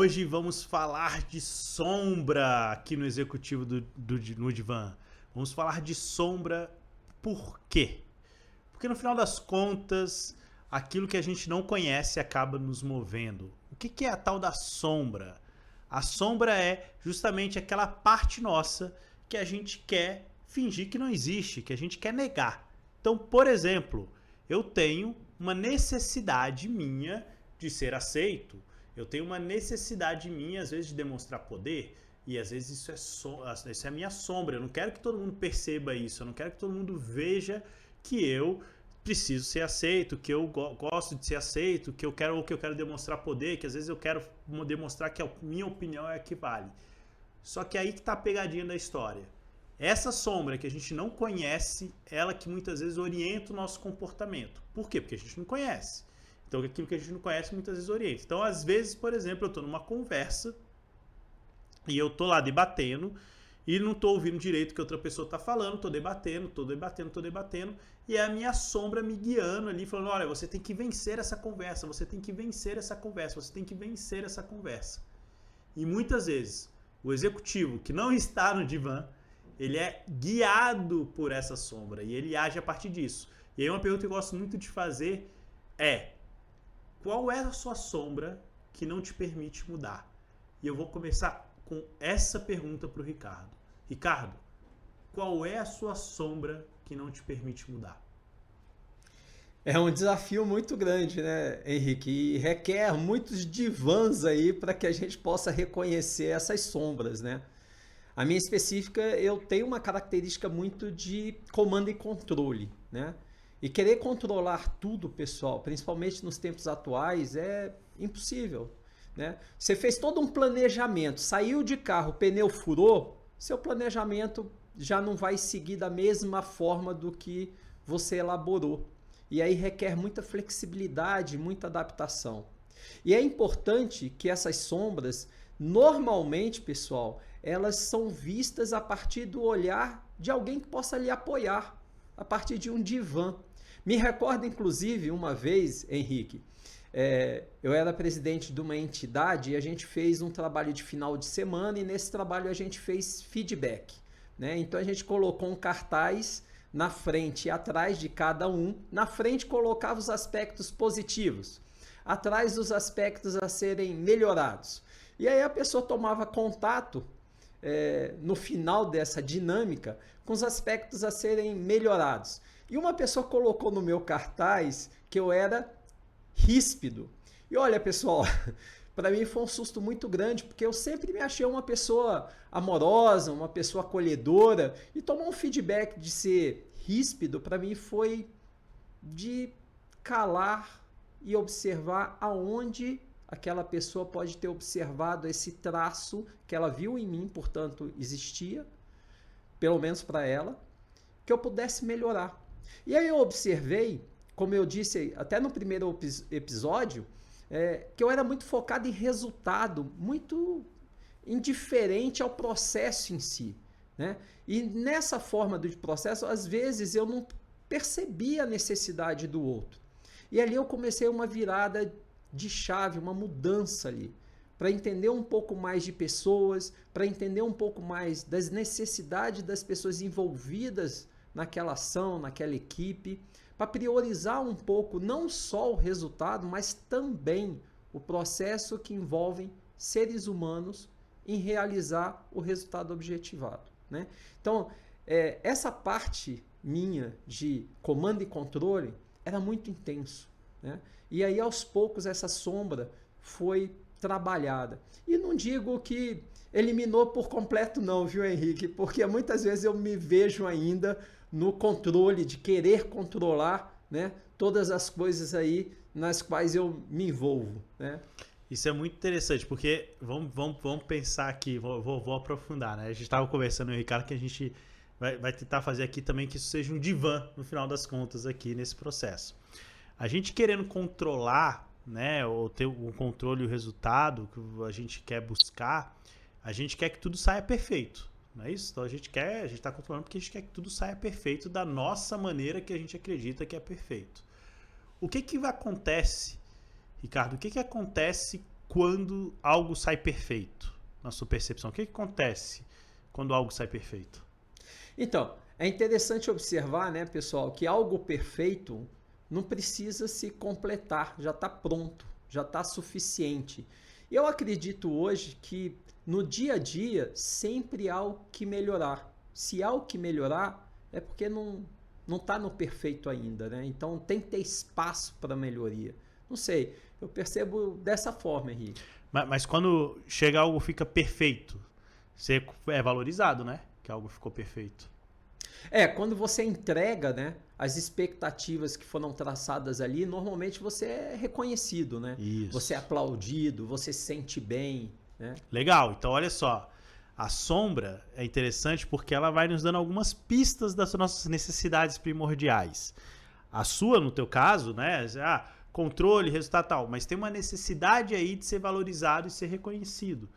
Hoje vamos falar de sombra aqui no Executivo no Divã. Vamos falar de sombra por quê? Porque no final das contas, aquilo que a gente não conhece acaba nos movendo. O que é a tal da sombra? A sombra é justamente aquela parte nossa que a gente quer fingir que não existe, que a gente quer negar. Então, por exemplo, eu tenho uma necessidade minha de ser aceito. Eu tenho uma necessidade minha, às vezes, de demonstrar poder, e às vezes isso é a minha sombra. Eu não quero que todo mundo perceba isso, eu não quero que todo mundo veja que eu preciso ser aceito, que eu gosto de ser aceito, que eu quero demonstrar poder, que às vezes eu quero demonstrar que a minha opinião é a que vale. Só que aí que tá a pegadinha da história. Essa sombra que a gente não conhece, ela que muitas vezes orienta o nosso comportamento. Por quê? Porque a gente não conhece. Então, aquilo que a gente não conhece muitas vezes orienta. Então, às vezes, por exemplo, eu estou numa conversa e eu estou lá debatendo e não estou ouvindo direito o que outra pessoa está falando, estou debatendo, e é a minha sombra me guiando ali, falando, olha, você tem que vencer essa conversa, você tem que vencer essa conversa, você tem que vencer essa conversa. E muitas vezes, o executivo que não está no divã, ele é guiado por essa sombra e ele age a partir disso. E aí uma pergunta que eu gosto muito de fazer é: qual é a sua sombra que não te permite mudar? E eu vou começar com essa pergunta para o Ricardo. Ricardo, qual é a sua sombra que não te permite mudar? É um desafio muito grande, né, Henrique? E requer muitos divãs aí para que a gente possa reconhecer essas sombras, né? A minha específica, eu tenho uma característica muito de comando e controle, né? E querer controlar tudo, pessoal, principalmente nos tempos atuais, é impossível, né? Você fez todo um planejamento, saiu de carro, o pneu furou, seu planejamento já não vai seguir da mesma forma do que você elaborou. E aí requer muita flexibilidade, muita adaptação. E é importante que essas sombras, normalmente, pessoal, elas são vistas a partir do olhar de alguém que possa lhe apoiar, a partir de um divã. Me recordo, inclusive, uma vez, Henrique, eu era presidente de uma entidade e a gente fez um trabalho de final de semana e nesse trabalho a gente fez feedback, né? Então a gente colocou um cartaz na frente e atrás de cada um. Na frente colocava os aspectos positivos, atrás os aspectos a serem melhorados. E aí a pessoa tomava contato no final dessa dinâmica com os aspectos a serem melhorados. E uma pessoa colocou no meu cartaz que eu era ríspido. E olha, pessoal, para mim foi um susto muito grande, porque eu sempre me achei uma pessoa amorosa, uma pessoa acolhedora, e tomar um feedback de ser ríspido, para mim foi de calar e observar aonde aquela pessoa pode ter observado esse traço que ela viu em mim, portanto existia, pelo menos para ela, que eu pudesse melhorar. E aí eu observei, como eu disse até no primeiro episódio, que eu era muito focado em resultado, muito indiferente ao processo em si, né? E nessa forma de processo, às vezes eu não percebia a necessidade do outro. E ali eu comecei uma virada de chave, uma mudança ali, para entender um pouco mais de pessoas, para entender um pouco mais das necessidades das pessoas envolvidas naquela ação, naquela equipe, para priorizar um pouco não só o resultado, mas também o processo que envolve seres humanos em realizar o resultado objetivado, né? Então, essa parte minha de comando e controle era muito intenso, né? E aí aos poucos essa sombra foi trabalhada. E não digo que eliminou por completo não, viu, Henrique? Porque muitas vezes eu me vejo ainda no controle, de querer controlar, né, todas as coisas aí nas quais eu me envolvo, né? Isso é muito interessante, porque vamos pensar aqui, vou aprofundar, né? A gente estava conversando, Ricardo, que a gente vai tentar fazer aqui também que isso seja um divã, no final das contas, aqui nesse processo. A gente querendo controlar, né, ou ter o controle e o resultado que a gente quer buscar, a gente quer que tudo saia perfeito, não é isso? Então a gente está controlando porque a gente quer que tudo saia perfeito da nossa maneira que a gente acredita que é perfeito. O que acontece, Ricardo, o que acontece quando algo sai perfeito, na sua percepção? O que acontece quando algo sai perfeito? Então, é interessante observar, né, pessoal, que algo perfeito não precisa se completar, já está pronto, já está suficiente. E eu acredito hoje que no dia a dia sempre há o que melhorar. Se há o que melhorar, é porque não está no perfeito ainda, né? Então tem que ter espaço para melhoria. Não sei, eu percebo dessa forma, Henrique. Mas quando chega algo fica perfeito, você é valorizado, né? Que algo ficou perfeito. Quando você entrega, né, as expectativas que foram traçadas ali, normalmente você é reconhecido, né? Isso. Você é aplaudido, você se sente bem, né? Legal, então olha só. A sombra é interessante porque ela vai nos dando algumas pistas das nossas necessidades primordiais. A sua, no teu caso, né? Controle, resultado tal, mas tem uma necessidade aí de ser valorizado e ser reconhecido.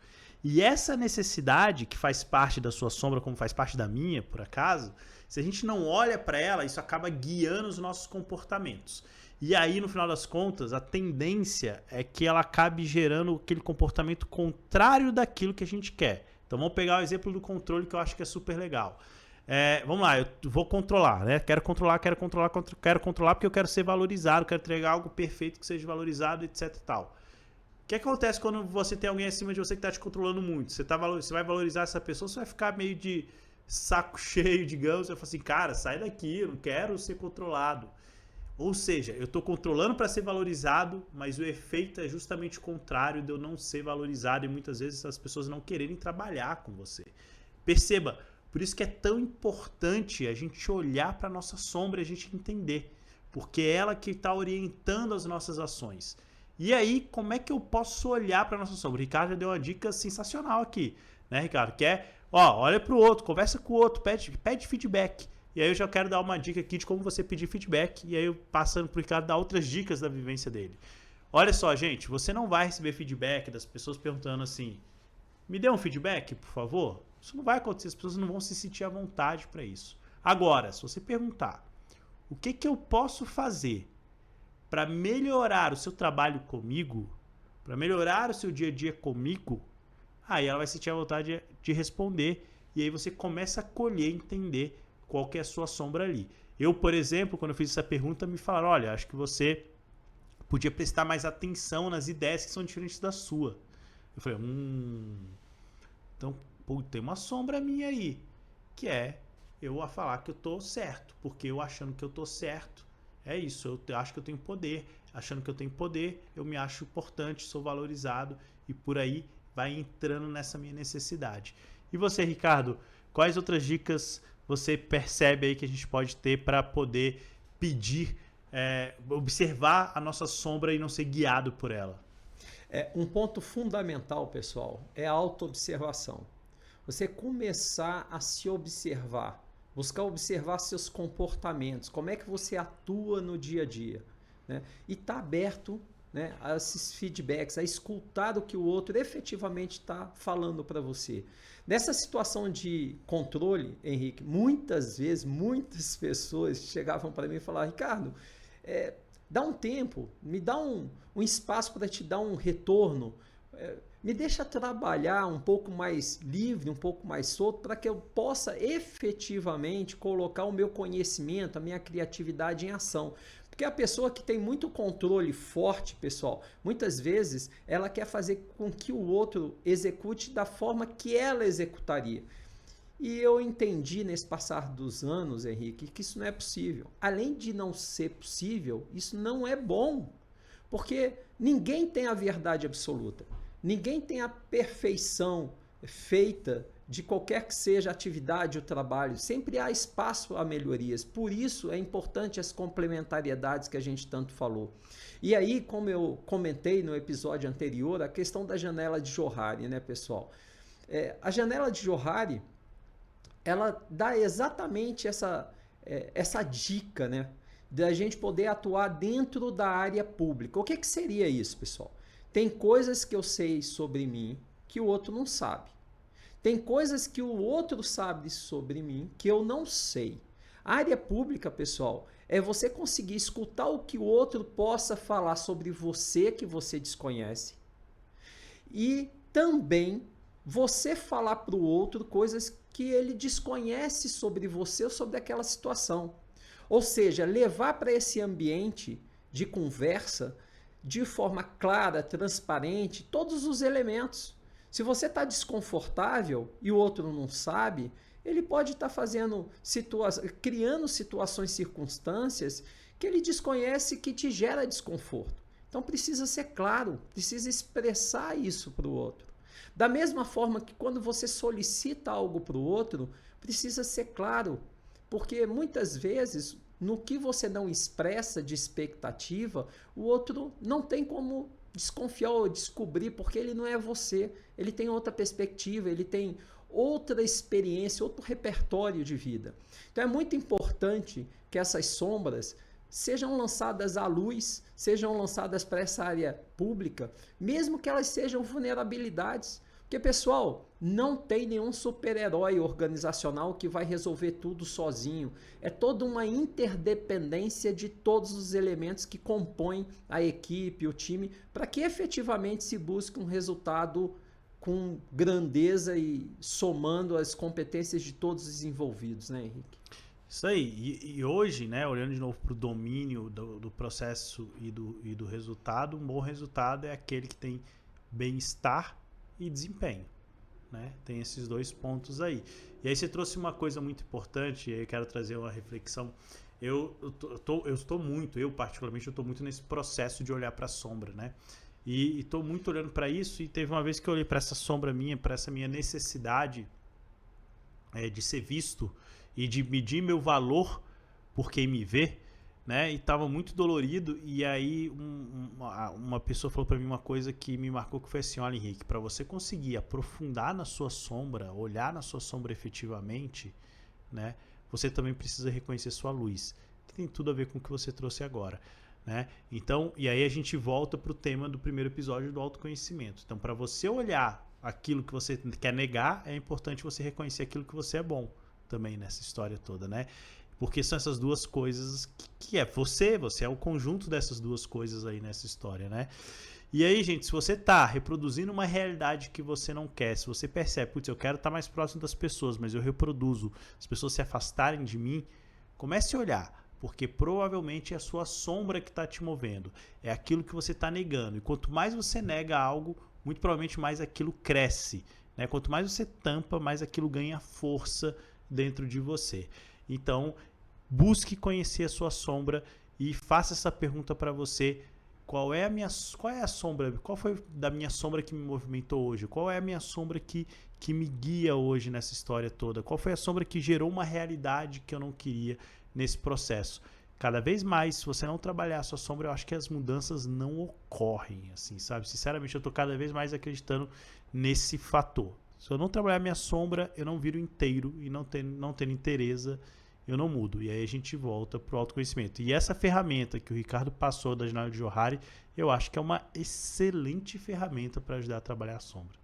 E essa necessidade, que faz parte da sua sombra, como faz parte da minha, por acaso, se a gente não olha para ela, isso acaba guiando os nossos comportamentos. E aí, no final das contas, a tendência é que ela acabe gerando aquele comportamento contrário daquilo que a gente quer. Então vamos pegar o exemplo do controle, que eu acho que é super legal. Vamos lá, eu vou controlar, né? Quero controlar porque eu quero ser valorizado, quero entregar algo perfeito que seja valorizado, etc e tal. O que acontece quando você tem alguém acima de você que está te controlando muito? Você vai valorizar essa pessoa, você vai ficar meio de saco cheio, digamos, você vai falar assim, cara, sai daqui, eu não quero ser controlado. Ou seja, eu estou controlando para ser valorizado, mas o efeito é justamente o contrário de eu não ser valorizado e muitas vezes as pessoas não quererem trabalhar com você. Perceba, por isso que é tão importante a gente olhar para a nossa sombra e a gente entender, porque é ela que está orientando as nossas ações. E aí, como é que eu posso olhar para a nossa sombra? O Ricardo já deu uma dica sensacional aqui, né, Ricardo? Que é, olha para o outro, conversa com o outro, pede feedback. E aí eu já quero dar uma dica aqui de como você pedir feedback. E aí eu passando para o Ricardo dar outras dicas da vivência dele. Olha só, gente, você não vai receber feedback das pessoas perguntando assim, me dê um feedback, por favor? Isso não vai acontecer, as pessoas não vão se sentir à vontade para isso. Agora, se você perguntar, o que eu posso fazer para melhorar o seu trabalho comigo, para melhorar o seu dia a dia comigo, aí ela vai sentir a vontade de responder. E aí você começa a colher, entender qual que é a sua sombra ali. Eu, por exemplo, quando eu fiz essa pergunta, me falaram, olha, acho que você podia prestar mais atenção nas ideias que são diferentes da sua. Eu falei, então, tem uma sombra minha aí, que é eu a falar que eu tô certo, porque eu achando que eu tô certo, é isso, eu acho que eu tenho poder, achando que eu tenho poder, eu me acho importante, sou valorizado e por aí vai entrando nessa minha necessidade. E você, Ricardo, quais outras dicas você percebe aí que a gente pode ter para poder pedir, observar a nossa sombra e não ser guiado por ela? Um ponto fundamental, pessoal, é a autoobservação. Você começar a se observar, buscar observar seus comportamentos, como é que você atua no dia a dia, né? E estar aberto, né, a esses feedbacks, a escutar o que o outro efetivamente está falando para você. Nessa situação de controle, Henrique, muitas vezes, muitas pessoas chegavam para mim e falavam, Ricardo, dá um tempo, me dá um espaço para te dar um retorno, me deixa trabalhar um pouco mais livre, um pouco mais solto, para que eu possa efetivamente colocar o meu conhecimento, a minha criatividade em ação. Porque a pessoa que tem muito controle forte, pessoal, muitas vezes ela quer fazer com que o outro execute da forma que ela executaria. E eu entendi nesse passar dos anos, Henrique, que isso não é possível. Além de não ser possível, isso não é bom. Porque ninguém tem a verdade absoluta. Ninguém tem a perfeição feita de qualquer que seja a atividade ou trabalho. Sempre há espaço a melhorias. Por isso é importante as complementariedades que a gente tanto falou. E aí, como eu comentei no episódio anterior, a questão da janela de Johari, né, pessoal? A janela de Johari, ela dá exatamente essa dica, né, da gente poder atuar dentro da área pública. O que seria isso, pessoal? Tem coisas que eu sei sobre mim que o outro não sabe. Tem coisas que o outro sabe sobre mim que eu não sei. A área pública, pessoal, é você conseguir escutar o que o outro possa falar sobre você que você desconhece. E também você falar para o outro coisas que ele desconhece sobre você ou sobre aquela situação. Ou seja, levar para esse ambiente de conversa de forma clara, transparente, todos os elementos. Se você está desconfortável e o outro não sabe, ele pode estar criando situações, circunstâncias que ele desconhece que te gera desconforto. Então precisa ser claro, precisa expressar isso para o outro. Da mesma forma que quando você solicita algo para o outro, precisa ser claro, porque muitas vezes no que você não expressa de expectativa, o outro não tem como desconfiar ou descobrir, porque ele não é você, ele tem outra perspectiva, ele tem outra experiência, outro repertório de vida. Então é muito importante que essas sombras sejam lançadas à luz, sejam lançadas para essa área pública, mesmo que elas sejam vulnerabilidades. Porque, pessoal, não tem nenhum super-herói organizacional que vai resolver tudo sozinho. É toda uma interdependência de todos os elementos que compõem a equipe, o time, para que efetivamente se busque um resultado com grandeza e somando as competências de todos os envolvidos, né, Henrique? Isso aí. E hoje, né, olhando de novo para o domínio do processo e do resultado, um bom resultado é aquele que tem bem-estar e desempenho, né? Tem esses dois pontos aí. E aí você trouxe uma coisa muito importante, e aí eu quero trazer uma reflexão. Eu particularmente, eu estou muito nesse processo de olhar para a sombra, né? E estou muito olhando para isso, e teve uma vez que eu olhei para essa sombra minha, para essa minha necessidade de ser visto e de medir meu valor por quem me vê, né? E estava muito dolorido, e aí uma pessoa falou para mim uma coisa que me marcou, que foi assim: olha, Henrique, para você conseguir aprofundar na sua sombra, olhar na sua sombra efetivamente, né? Você também precisa reconhecer sua luz, que tem tudo a ver com o que você trouxe agora, né? Então, e aí a gente volta para o tema do primeiro episódio do autoconhecimento. Então, para você olhar aquilo que você quer negar, é importante você reconhecer aquilo que você é bom também nessa história toda, né? Porque são essas duas coisas que é você é o conjunto dessas duas coisas aí nessa história, né? E aí, gente, se você tá reproduzindo uma realidade que você não quer, se você percebe, putz, eu quero estar mais próximo das pessoas, mas eu reproduzo, as pessoas se afastarem de mim, comece a olhar, porque provavelmente é a sua sombra que está te movendo, é aquilo que você está negando. E quanto mais você nega algo, muito provavelmente mais aquilo cresce, né? Quanto mais você tampa, mais aquilo ganha força dentro de você. Então, busque conhecer a sua sombra e faça essa pergunta para você: qual é a sombra? Qual foi da minha sombra que me movimentou hoje? Qual é a minha sombra que me guia hoje nessa história toda? Qual foi a sombra que gerou uma realidade que eu não queria nesse processo? Cada vez mais, se você não trabalhar a sua sombra, eu acho que as mudanças não ocorrem, assim, sabe? Sinceramente, eu tô cada vez mais acreditando nesse fator. Se eu não trabalhar minha sombra, eu não viro inteiro, e não tendo inteireza, eu não mudo. E aí a gente volta pro autoconhecimento. E essa ferramenta que o Ricardo passou da Jornada de Johari, eu acho que é uma excelente ferramenta para ajudar a trabalhar a sombra.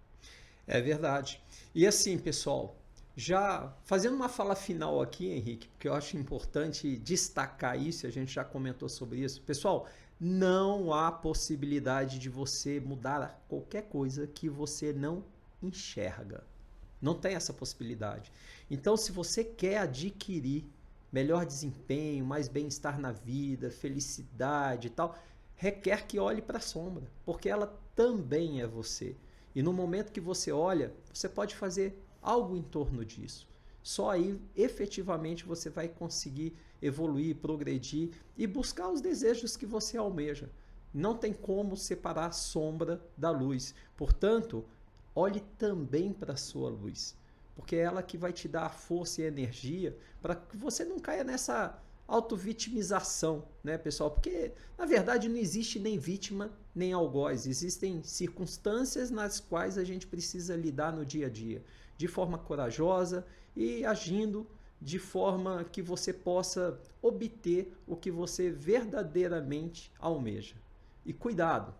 É verdade. E assim, pessoal, já fazendo uma fala final aqui, Henrique, porque eu acho importante destacar isso, a gente já comentou sobre isso. Pessoal, não há possibilidade de você mudar qualquer coisa que você não enxerga. Não tem essa possibilidade. Então, se você quer adquirir melhor desempenho, mais bem-estar na vida, felicidade e tal, requer que olhe para a sombra, porque ela também é você. E no momento que você olha, você pode fazer algo em torno disso. Só aí, efetivamente, você vai conseguir evoluir, progredir e buscar os desejos que você almeja. Não tem como separar a sombra da luz. Portanto, olhe também para a sua luz, porque é ela que vai te dar a força e a energia para que você não caia nessa autovitimização, né, pessoal? Porque, na verdade, não existe nem vítima nem algoz. Existem circunstâncias nas quais a gente precisa lidar no dia a dia, de forma corajosa e agindo de forma que você possa obter o que você verdadeiramente almeja. E cuidado!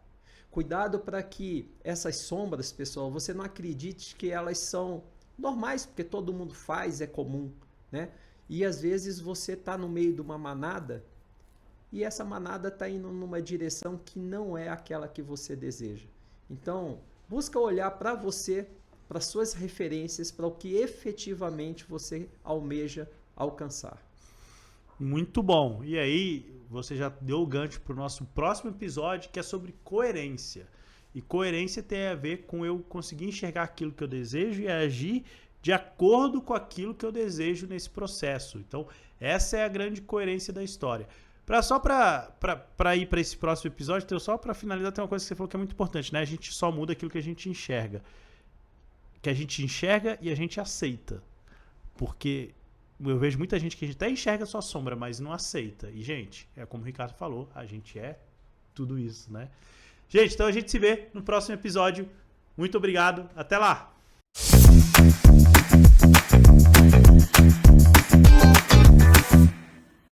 Cuidado para que essas sombras, pessoal, você não acredite que elas são normais, porque todo mundo faz, é comum, né? E às vezes você está no meio de uma manada e essa manada está indo numa direção que não é aquela que você deseja. Então, Busca olhar para você, para suas referências, para o que efetivamente você almeja alcançar. Muito bom. E aí, você já deu o gancho para o nosso próximo episódio, que é sobre coerência. E coerência tem a ver com eu conseguir enxergar aquilo que eu desejo e agir de acordo com aquilo que eu desejo nesse processo. Então, essa é a grande coerência da história. Só para ir para esse próximo episódio, só para finalizar, tem uma coisa que você falou que é muito importante, né? A gente só muda aquilo que a gente enxerga. Que a gente enxerga e a gente aceita. Porque eu vejo muita gente que a gente até enxerga sua sombra, mas não aceita. E, gente, é como o Ricardo falou, a gente é tudo isso, né? Gente, então a gente se vê no próximo episódio. Muito obrigado. Até lá!